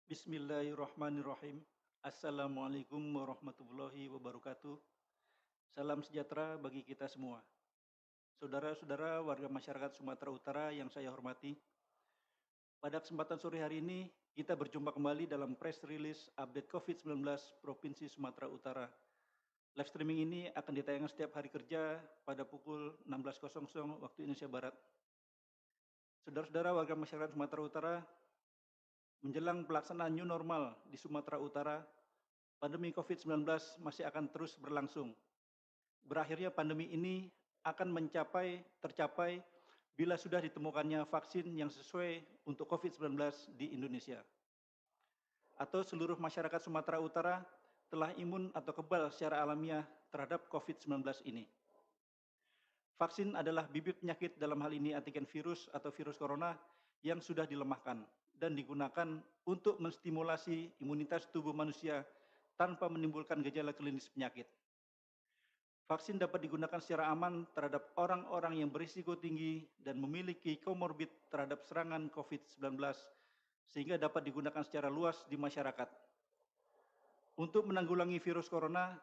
Bismillahirrahmanirrahim. Assalamualaikum warahmatullahi wabarakatuh. Salam sejahtera bagi kita semua. Saudara-saudara warga masyarakat Sumatera Utara yang saya hormati, pada kesempatan sore hari ini kita berjumpa kembali dalam press release update COVID-19 Provinsi Sumatera Utara. Live streaming ini akan ditayangkan setiap hari kerja pada pukul 16.00 waktu Indonesia Barat. Saudara-saudara warga masyarakat Sumatera Utara, menjelang pelaksanaan new normal di Sumatera Utara, pandemi COVID-19 masih akan terus berlangsung. Berakhirnya pandemi ini akan tercapai bila sudah ditemukannya vaksin yang sesuai untuk COVID-19 di Indonesia. Atau seluruh masyarakat Sumatera Utara telah imun atau kebal secara alamiah terhadap COVID-19 ini. Vaksin adalah bibit penyakit, dalam hal ini antigen virus atau virus corona, yang sudah dilemahkan dan digunakan untuk menstimulasi imunitas tubuh manusia tanpa menimbulkan gejala klinis penyakit. Vaksin dapat digunakan secara aman terhadap orang-orang yang berisiko tinggi dan memiliki komorbid terhadap serangan COVID-19, sehingga dapat digunakan secara luas di masyarakat. Untuk menanggulangi virus corona,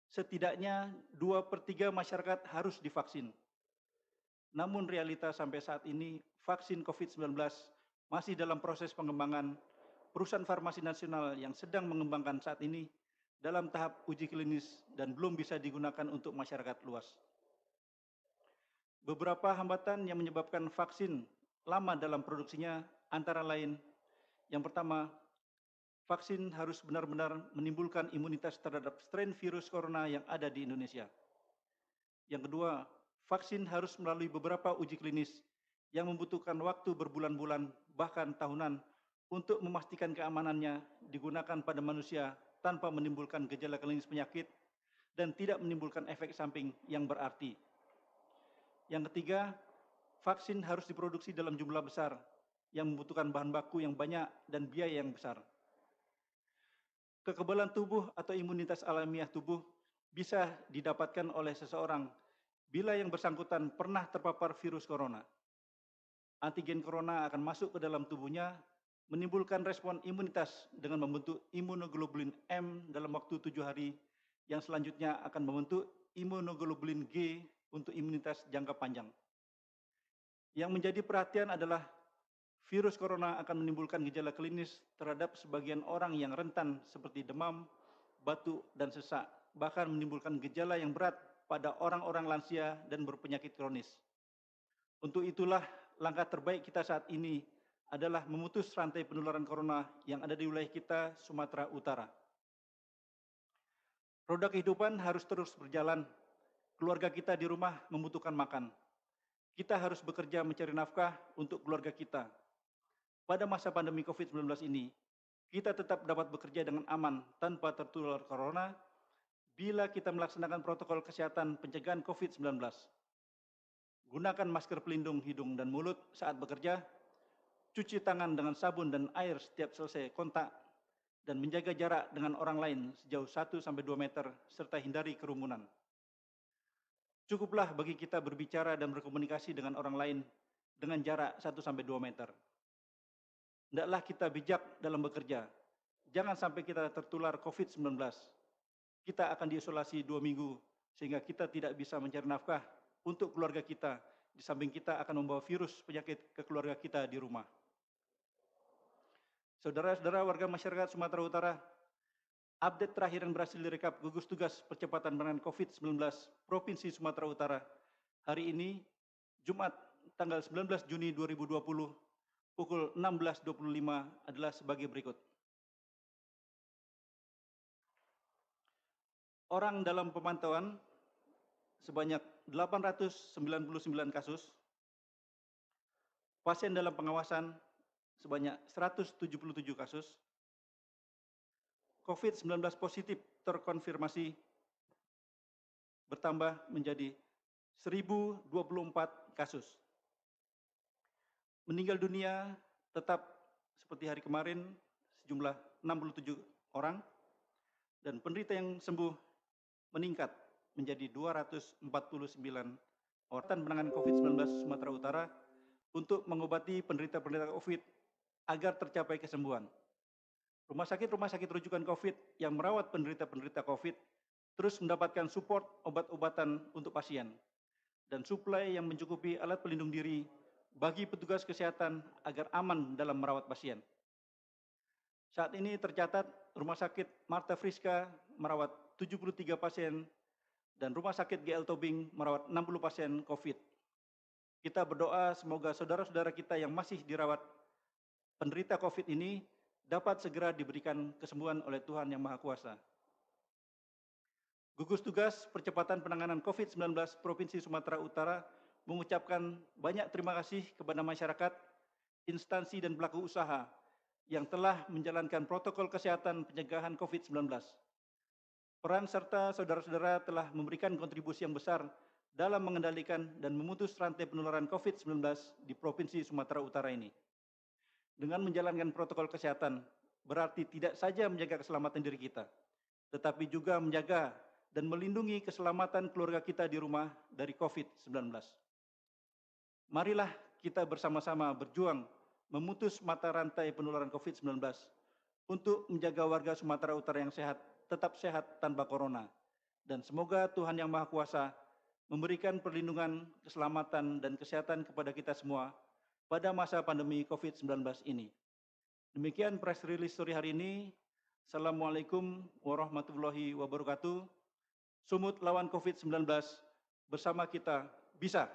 setidaknya 2/3 masyarakat harus divaksin. Namun realita sampai saat ini, vaksin COVID-19 masih dalam proses pengembangan. Perusahaan farmasi nasional yang sedang mengembangkan saat ini dalam tahap uji klinis dan belum bisa digunakan untuk masyarakat luas. Beberapa hambatan yang menyebabkan vaksin lama dalam produksinya antara lain: yang pertama, vaksin harus benar-benar menimbulkan imunitas terhadap strain virus corona yang ada di Indonesia. Yang kedua, vaksin harus melalui beberapa uji klinis yang membutuhkan waktu berbulan-bulan, bahkan tahunan, untuk memastikan keamanannya digunakan pada manusia tanpa menimbulkan gejala klinis penyakit dan tidak menimbulkan efek samping yang berarti. Yang ketiga, vaksin harus diproduksi dalam jumlah besar yang membutuhkan bahan baku yang banyak dan biaya yang besar. Kekebalan tubuh atau imunitas alamiah tubuh bisa didapatkan oleh seseorang bila yang bersangkutan pernah terpapar virus corona. Antigen corona akan masuk ke dalam tubuhnya, menimbulkan respon imunitas dengan membentuk imunoglobulin M dalam waktu 7 hari, yang selanjutnya akan membentuk imunoglobulin G untuk imunitas jangka panjang. Yang menjadi perhatian adalah virus corona akan menimbulkan gejala klinis terhadap sebagian orang yang rentan seperti demam, batuk, dan sesak, bahkan menimbulkan gejala yang berat pada orang-orang lansia dan berpenyakit kronis. Untuk itulah langkah terbaik kita saat ini adalah memutus rantai penularan corona yang ada di wilayah kita, Sumatera Utara. Roda kehidupan harus terus berjalan. Keluarga kita di rumah membutuhkan makan. Kita harus bekerja mencari nafkah untuk keluarga kita. Pada masa pandemi COVID-19 ini, kita tetap dapat bekerja dengan aman tanpa tertular corona bila kita melaksanakan protokol kesehatan pencegahan COVID-19. Gunakan masker pelindung hidung dan mulut saat bekerja, cuci tangan dengan sabun dan air setiap selesai kontak, dan menjaga jarak dengan orang lain sejauh 1-2 meter, serta hindari kerumunan. Cukuplah bagi kita berbicara dan berkomunikasi dengan orang lain dengan jarak 1-2 meter. Hendaklah kita bijak dalam bekerja. Jangan sampai kita tertular COVID-19. Kita akan diisolasi 2 minggu, sehingga kita tidak bisa mencari nafkah untuk keluarga kita. Di samping kita akan membawa virus penyakit ke keluarga kita di rumah. Saudara-saudara warga masyarakat Sumatera Utara, update terakhir yang berhasil direkap gugus tugas percepatan penanganan COVID-19 Provinsi Sumatera Utara hari ini, Jumat, tanggal 19 Juni 2020, pukul 16.25 adalah sebagai berikut. Orang dalam pemantauan sebanyak 899 kasus, pasien dalam pengawasan sebanyak 177 kasus, COVID-19 positif terkonfirmasi bertambah menjadi 1.024 kasus. Meninggal dunia tetap seperti hari kemarin sejumlah 67 orang, dan penderita yang sembuh meningkat menjadi 249 orang. Penanganan COVID-19 Sumatera Utara untuk mengobati penderita-penderita COVID agar tercapai kesembuhan. Rumah sakit rujukan COVID yang merawat penderita-penderita COVID terus mendapatkan support obat-obatan untuk pasien dan suplai yang mencukupi alat pelindung diri bagi petugas kesehatan agar aman dalam merawat pasien. Saat ini tercatat Rumah Sakit Marta Friska merawat 73 pasien dan Rumah Sakit GL Tobing merawat 60 pasien COVID. Kita berdoa semoga saudara-saudara kita yang masih dirawat penderita COVID ini dapat segera diberikan kesembuhan oleh Tuhan Yang Maha Kuasa. Gugus Tugas Percepatan Penanganan COVID-19 Provinsi Sumatera Utara mengucapkan banyak terima kasih kepada masyarakat, instansi dan pelaku usaha yang telah menjalankan protokol kesehatan pencegahan COVID-19. Peran serta saudara-saudara telah memberikan kontribusi yang besar dalam mengendalikan dan memutus rantai penularan COVID-19 di Provinsi Sumatera Utara ini. Dengan menjalankan protokol kesehatan, berarti tidak saja menjaga keselamatan diri kita, tetapi juga menjaga dan melindungi keselamatan keluarga kita di rumah dari COVID-19. Marilah kita bersama-sama berjuang memutus mata rantai penularan COVID-19 untuk menjaga warga Sumatera Utara yang sehat, tetap sehat tanpa corona. Dan semoga Tuhan Yang Maha Kuasa memberikan perlindungan, keselamatan, dan kesehatan kepada kita semua pada masa pandemi COVID-19 ini. Demikian press release sore hari ini. Assalamualaikum warahmatullahi wabarakatuh. Sumut lawan COVID-19, bersama kita bisa.